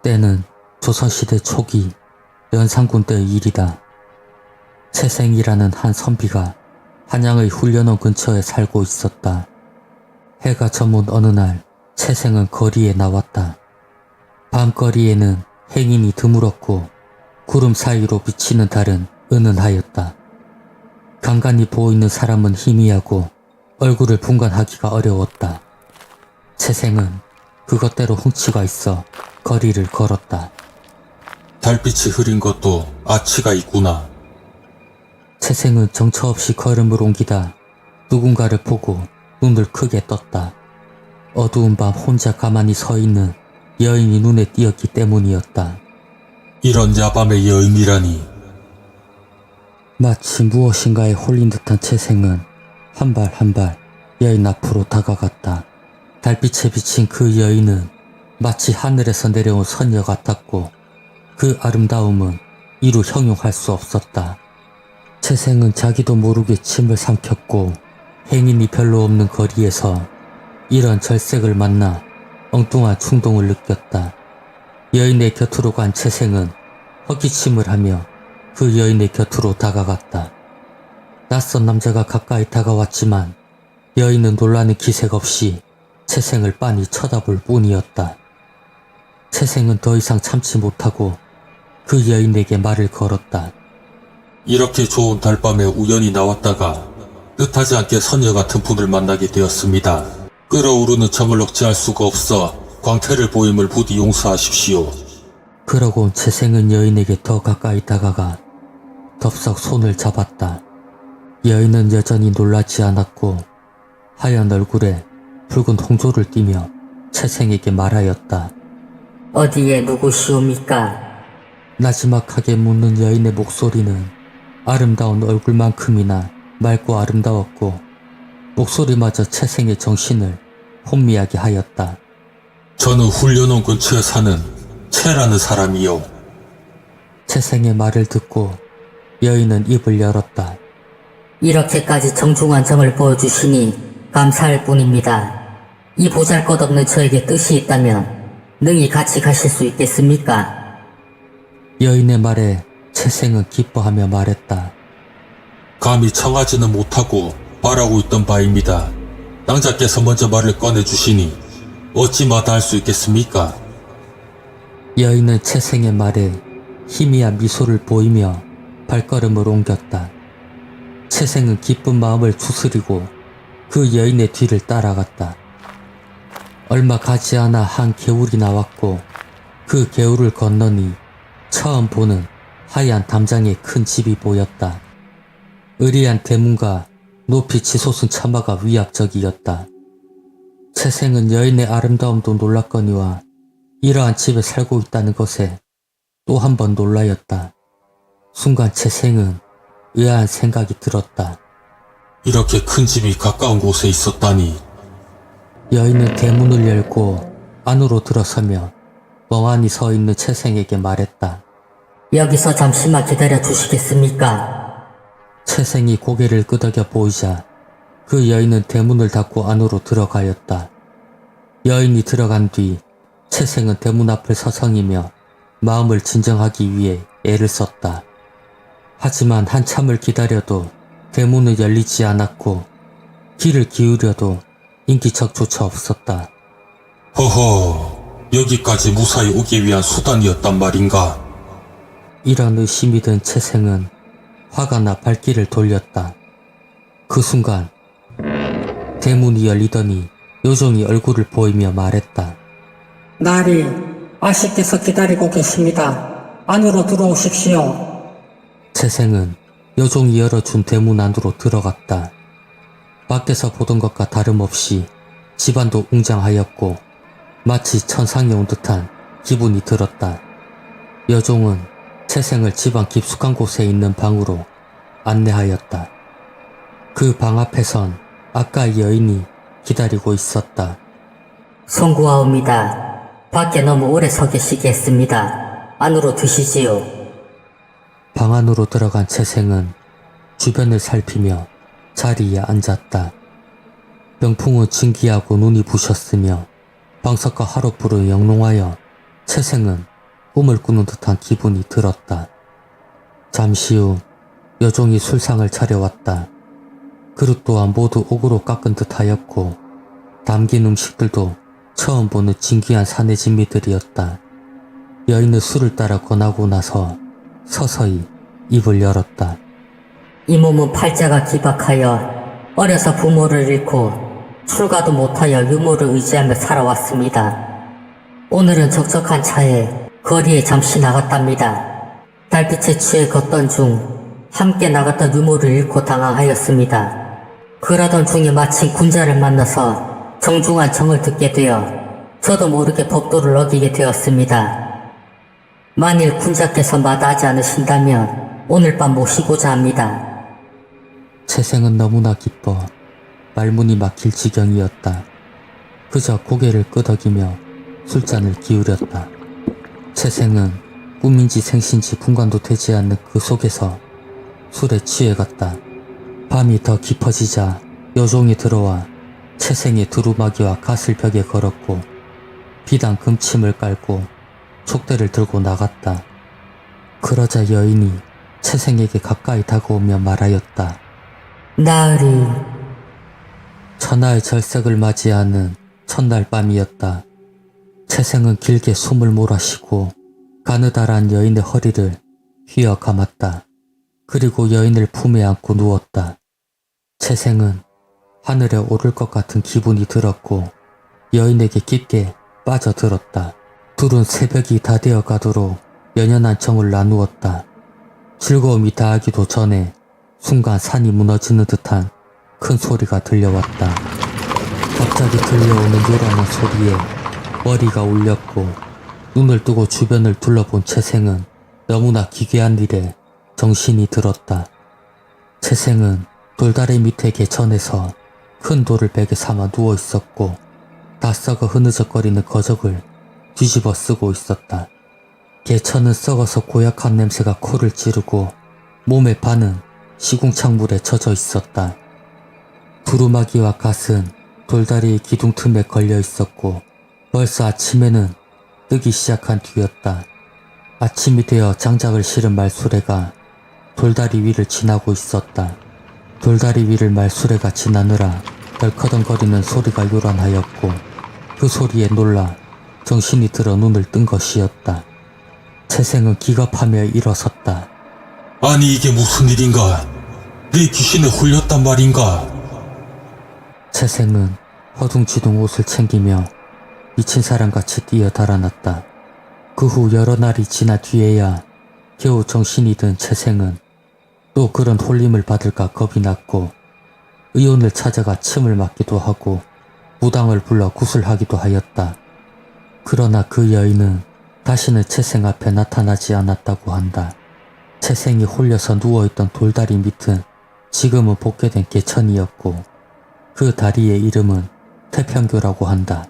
때는 조선시대 초기 연산군 때의 일이다. 채생이라는 한 선비가 한양의 훈련원 근처에 살고 있었다. 해가 저문 어느 날 채생은 거리에 나왔다. 밤거리에는 행인이 드물었고 구름 사이로 비치는 달은 은은하였다. 간간히 보이는 사람은 희미하고 얼굴을 분간하기가 어려웠다. 채생은 그것대로 훔치가 있어 거리를 걸었다. 달빛이 흐린 것도 아치가 있구나. 채생은 정처 없이 걸음을 옮기다 누군가를 보고 눈을 크게 떴다. 어두운 밤 혼자 가만히 서 있는 여인이 눈에 띄었기 때문이었다. 이런 야밤의 여인이라니. 마치 무엇인가에 홀린 듯한 채생은 한 발 한 발 여인 앞으로 다가갔다. 달빛에 비친 그 여인은 마치 하늘에서 내려온 선녀 같았고 그 아름다움은 이루 형용할 수 없었다. 채생은 자기도 모르게 침을 삼켰고 행인이 별로 없는 거리에서 이런 절색을 만나 엉뚱한 충동을 느꼈다. 여인의 곁으로 간 채생은 헛기침을 하며 그 여인의 곁으로 다가갔다. 낯선 남자가 가까이 다가왔지만 여인은 놀라는 기색 없이 채생을 빤히 쳐다볼 뿐이었다. 채생은 더 이상 참지 못하고 그 여인에게 말을 걸었다. 이렇게 좋은 달밤에 우연히 나왔다가 뜻하지 않게 선녀 같은 분을 만나게 되었습니다. 끓어오르는 정을 억제할 수가 없어 광태를 보임을 부디 용서하십시오. 그러고 채생은 여인에게 더 가까이 다가가 덥석 손을 잡았다. 여인은 여전히 놀라지 않았고 하얀 얼굴에 붉은 홍조를 띠며 채생에게 말하였다. 어디에 누구시옵니까? 나지막하게 묻는 여인의 목소리는 아름다운 얼굴만큼이나 맑고 아름다웠고 목소리마저 채생의 정신을 혼미하게 하였다. 저는 훈련원 근처에 사는 채라는 사람이요. 채생의 말을 듣고 여인은 입을 열었다. 이렇게까지 정중한 정을 보여주시니 감사할 뿐입니다. 이 보잘것없는 저에게 뜻이 있다면 능히 같이 가실 수 있겠습니까? 여인의 말에 채생은 기뻐하며 말했다. 감히 청하지는 못하고 바라고 있던 바입니다. 낭자께서 먼저 말을 꺼내주시니 어찌 마다할 수 있겠습니까? 여인은 채생의 말에 희미한 미소를 보이며 발걸음을 옮겼다. 채생은 기쁜 마음을 추스리고 그 여인의 뒤를 따라갔다. 얼마 가지 않아 한 개울이 나왔고 그 개울을 건너니 처음 보는 하얀 담장의 큰 집이 보였다. 의리한 대문과 높이 치솟은 처마가 위압적이었다. 채생은 여인의 아름다움도 놀랐거니와 이러한 집에 살고 있다는 것에 또 한 번 놀라였다. 순간 채생은 의아한 생각이 들었다. 이렇게 큰 집이 가까운 곳에 있었다니. 여인은 대문을 열고 안으로 들어서며 멍하니 서 있는 채생에게 말했다. 여기서 잠시만 기다려 주시겠습니까? 채생이 고개를 끄덕여 보이자 그 여인은 대문을 닫고 안으로 들어가였다. 여인이 들어간 뒤 채생은 대문 앞을 서성이며 마음을 진정하기 위해 애를 썼다. 하지만 한참을 기다려도 대문은 열리지 않았고 귀를 기울여도 인기척조차 없었다. 허허, 여기까지 무사히 오기 위한 수단이었단 말인가? 이런 의심이 든 채생은 화가 나 발길을 돌렸다. 그 순간 대문이 열리더니 요정이 얼굴을 보이며 말했다. 나리, 아씨께서 기다리고 계십니다. 안으로 들어오십시오. 채생은 요정이 열어준 대문 안으로 들어갔다. 밖에서 보던 것과 다름없이 집안도 웅장하였고 마치 천상에 온 듯한 기분이 들었다. 여종은 채생을 집안 깊숙한 곳에 있는 방으로 안내하였다. 그 방 앞에선 아까의 여인이 기다리고 있었다. 송구하옵니다. 밖에 너무 오래 서 계시게 했습니다. 안으로 드시지요. 방 안으로 들어간 채생은 주변을 살피며 자리에 앉았다. 병풍은 진기하고 눈이 부셨으며 방석과 화롯불은 영롱하여 채생은 꿈을 꾸는 듯한 기분이 들었다. 잠시 후 여종이 술상을 차려왔다. 그릇 또한 모두 옥으로 깎은 듯하였고 담긴 음식들도 처음 보는 진귀한 산의 진미들이었다. 여인은 술을 따라 권하고 나서 서서히 입을 열었다. 이 몸은 팔자가 기박하여 어려서 부모를 잃고 출가도 못하여 유모를 의지하며 살아왔습니다. 오늘은 적적한 차에 거리에 잠시 나갔답니다. 달빛에 취해 걷던 중 함께 나갔던 유모를 잃고 당황하였습니다. 그러던 중에 마침 군자를 만나서 정중한 정을 듣게 되어 저도 모르게 법도를 어기게 되었습니다. 만일 군자께서 마다하지 않으신다면 오늘 밤 모시고자 합니다. 채생은 너무나 기뻐 말문이 막힐 지경이었다. 그저 고개를 끄덕이며 술잔을 기울였다. 채생은 꿈인지 생신지 분간도 되지 않는 그 속에서 술에 취해갔다. 밤이 더 깊어지자 여종이 들어와 채생의 두루마기와 갓을 벽에 걸었고 비단 금침을 깔고 촉대를 들고 나갔다. 그러자 여인이 채생에게 가까이 다가오며 말하였다. 나으리, 천하의 절색을 맞이하는 첫날 밤이었다. 채생은 길게 숨을 몰아쉬고 가느다란 여인의 허리를 휘어 감았다. 그리고 여인을 품에 안고 누웠다. 채생은 하늘에 오를 것 같은 기분이 들었고 여인에게 깊게 빠져들었다. 둘은 새벽이 다 되어 가도록 연연한 정을 나누었다. 즐거움이 다하기도 전에 순간 산이 무너지는 듯한 큰 소리가 들려왔다. 갑자기 들려오는 요란한 소리에 머리가 울렸고 눈을 뜨고 주변을 둘러본 채생은 너무나 기괴한 일에 정신이 들었다. 채생은 돌다리 밑에 개천에서 큰 돌을 베개 삼아 누워 있었고 다 썩어 흐느적거리는 거적을 뒤집어 쓰고 있었다. 개천은 썩어서 고약한 냄새가 코를 찌르고 몸의 반은 시궁창물에 젖어 있었다. 두루마기와 갓은 돌다리의 기둥 틈에 걸려 있었고 벌써 아침에는 뜨기 시작한 뒤였다. 아침이 되어 장작을 실은 말수레가 돌다리 위를 지나고 있었다. 돌다리 위를 말수레가 지나느라 덜커덩거리는 소리가 요란하였고 그 소리에 놀라 정신이 들어 눈을 뜬 것이었다. 채생은 기겁하며 일어섰다. 아니 이게 무슨 일인가? 내 귀신에 홀렸단 말인가? 채생은 허둥지둥 옷을 챙기며 미친 사람같이 뛰어 달아났다. 그 후 여러 날이 지나 뒤에야 겨우 정신이 든 채생은 또 그런 홀림을 받을까 겁이 났고 의원을 찾아가 침을 맞기도 하고 무당을 불러 구슬하기도 하였다. 그러나 그 여인은 다시는 채생 앞에 나타나지 않았다고 한다. 채생이 홀려서 누워있던 돌다리 밑은 지금은 복개된 개천이었고 그 다리의 이름은 태평교라고 한다.